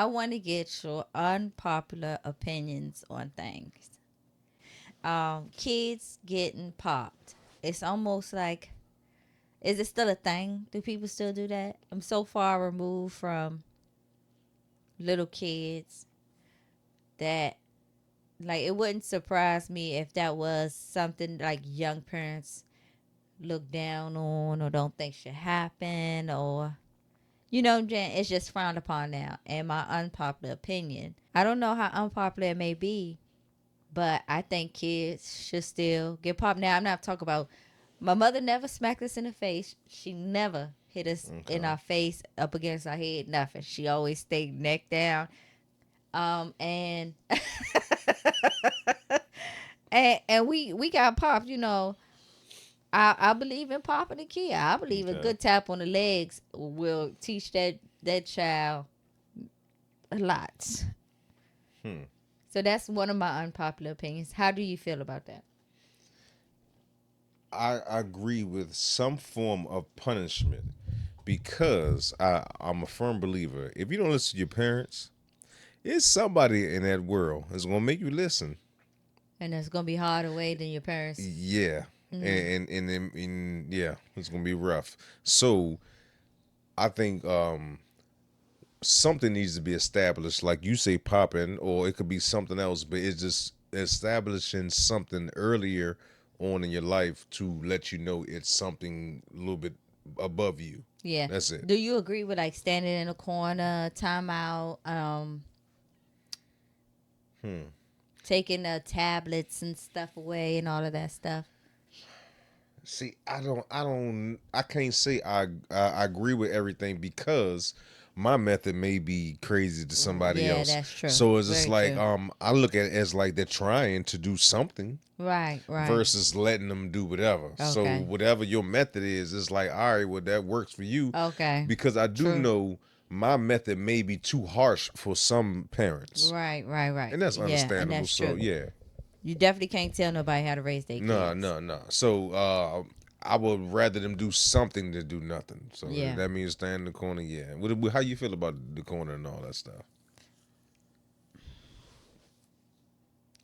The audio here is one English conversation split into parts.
I want to get your unpopular opinions on things. Kids getting popped. It's almost like, is it still a thing? Do people still do that? I'm so far removed from little kids that, like, it wouldn't surprise me if that was something like young parents look down on or don't think should happen, or it's just frowned upon now. And my unpopular opinion, I don't know how unpopular it may be, but I think kids should still get popped. Now, I'm not talking about, my mother never smacked us in the face. She never hit us in Okay. our face, up against our head, nothing. She always stayed neck down. And and we got popped. I believe in popping the kid. I believe a Okay. good tap on the legs will teach that child a lot. Hmm. So that's one of my unpopular opinions. How do you feel about that? I agree with some form of punishment because I'm a firm believer. If you don't listen to your parents, it's somebody in that world that's gonna make you listen. And it's gonna be harder way than your parents. Yeah, Mm-hmm. and yeah, it's gonna be rough. So I think something needs to be established, like you say, popping, or it could be something else. But it's just establishing something earlier on in your life to let you know it's something a little bit above you. Yeah. That's it. Do you agree with like standing in a corner, timeout, Hmm. taking the tablets and stuff away and all of that stuff? See, I can't say I agree with everything because my method may be crazy to somebody Yeah, else. that's true. So it's just Very like true. I look at it as like they're trying to do something Right, right. versus letting them do whatever. So Okay. whatever your method is, it's like, all right, well that works for you Okay. because I do True. know my method may be too harsh for some parents, Right, right, right. and that's Yeah, and understandable. that's So true. yeah. You definitely can't tell nobody how to raise their No, kids. no, no. So I would rather them do something than do nothing. So if Yeah. that means stand in the corner, yeah. How you feel about the corner and all that stuff?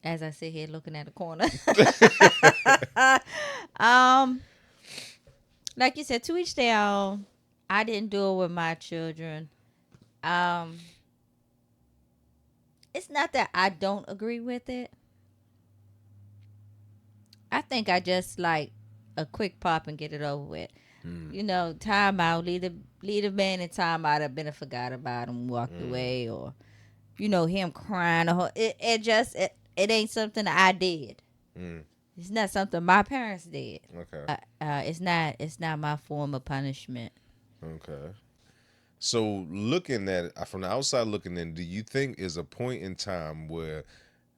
As I sit here looking at the corner. um, like you said, to each their own. I didn't do it with my children. Um, it's not that I don't agree with it. I think I just like a quick pop and get it over with. Mm, Time out, lead the man in time out. I've been and forgot about him, walked mm, away, or him crying. Or it ain't something I did. mm. It's not something my parents did. Okay, It's not my form of punishment. okay. So looking at it from the outside looking in, do you think is a point in time where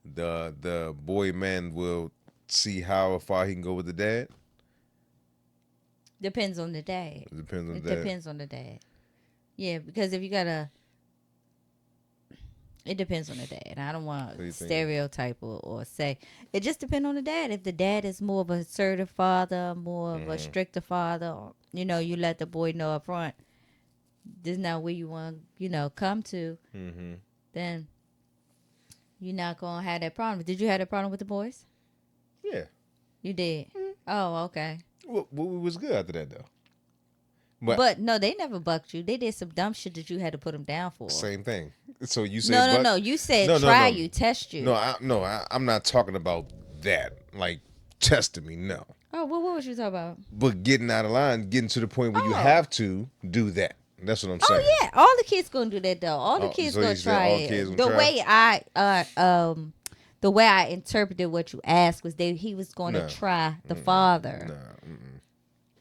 the boy man will see how far he can go with the dad? Depends on the dad. It depends on It the dad. depends on the dad. Yeah, because if you gotta, it depends on the dad. I don't want What do you to think? stereotype or say it just depends on the dad. If the dad is more of a assertive father, more of a Mm-hmm. stricter father, you let the boy know up front this is not where you want come to, Mm-hmm. then you're not gonna have that problem. Did you have that problem with the boys? Yeah. You did. Oh, okay. What was good after that though? But But no, they never bucked you. They did some dumb shit that you had to put them down for. same thing. So you say No, no, buck? no. You said No, no, try no, you, test no. you. I'm not talking about that. Like testing me, no. Oh, what was you talking about? But getting out of line, getting to the point where you Oh, have to do that. That's what I'm oh saying. yeah. All the kids gonna do that though. All the Oh, kids so you gonna said try all kids it. gonna try? The way I interpreted what you asked was that he was going to No, try the mm-mm, father. no, mm-mm.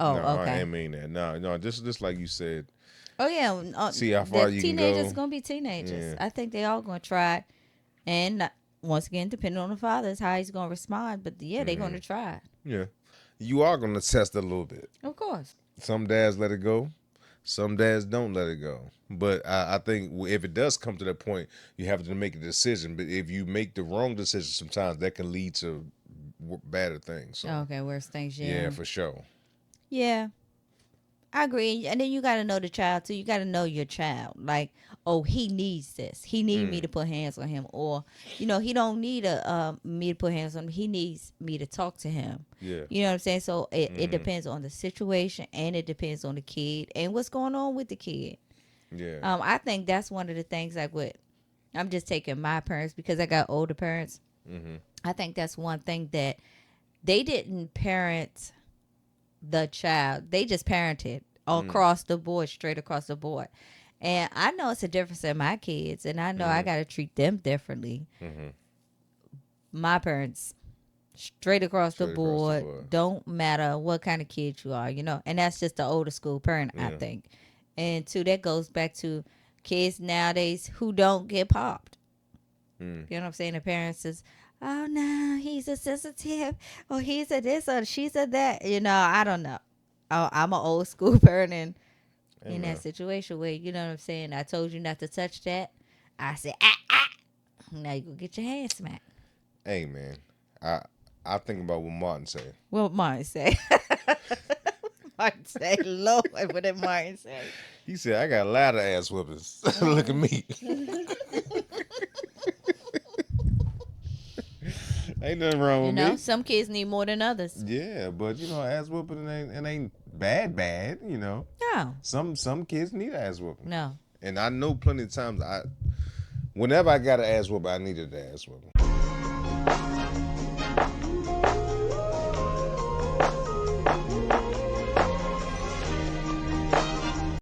No. Oh, I okay. ain't mean that. No, no. Just like you said, Oh yeah. see how The far you can teenagers go. gonna be teenagers. Yeah. I think they all gonna try it. And once again, depending on the father, is how he's gonna respond. But yeah, they Hmm. gonna try it. Yeah. You are gonna test a little bit. Of course. Some dads let it go. Some dads don't let it go. But I think if it does come to that point, you have to make a decision. But if you make the wrong decision, sometimes that can lead to badder things. So Okay, worst things, yeah, yeah. for sure. Yeah. I agree. And then you got to know the child too. You got to know your child. Like, oh, he needs this. He need me to put hands on him, or he don't need me to put hands on him. He needs me to talk to him. Yeah. You know what I'm saying? So it depends on the situation, and it depends on the kid and what's going on with the kid. Yeah. I think that's one of the things, like, what I'm just taking my parents, because I got older parents. Mm-hmm. I think that's one thing that they didn't parent the child. They just parented across the board, straight across the board. And I know it's a difference in my kids, and I know I got to treat them differently. Mm-hmm. My parents, straight across the Straight across the board, board. don't matter what kind of kid you are, and that's just the older school parent, I Yeah. think. And two, that goes back to kids nowadays who don't get popped. Mm. You know what I'm saying? The parents is, oh no, he's a sensitive, or he's a this, or she's a that. I don't know. I'm an old school parent in that Amen. situation where, you know what I'm saying, I told you not to touch that. I said, ah, ah. Now you go get your hand smacked. Hey man, I think about what Martin said. What Martin say? Martin say, Lord, what did Martin say? He said, "I got a lot of ass whoopers. Look at me. Ain't nothing wrong with me. Some kids need more than others. Yeah, but ass whooping it ain't bad. No, Some kids need ass whooping, no. and I know plenty of times whenever I got an ass whooping, I needed an ass whooping.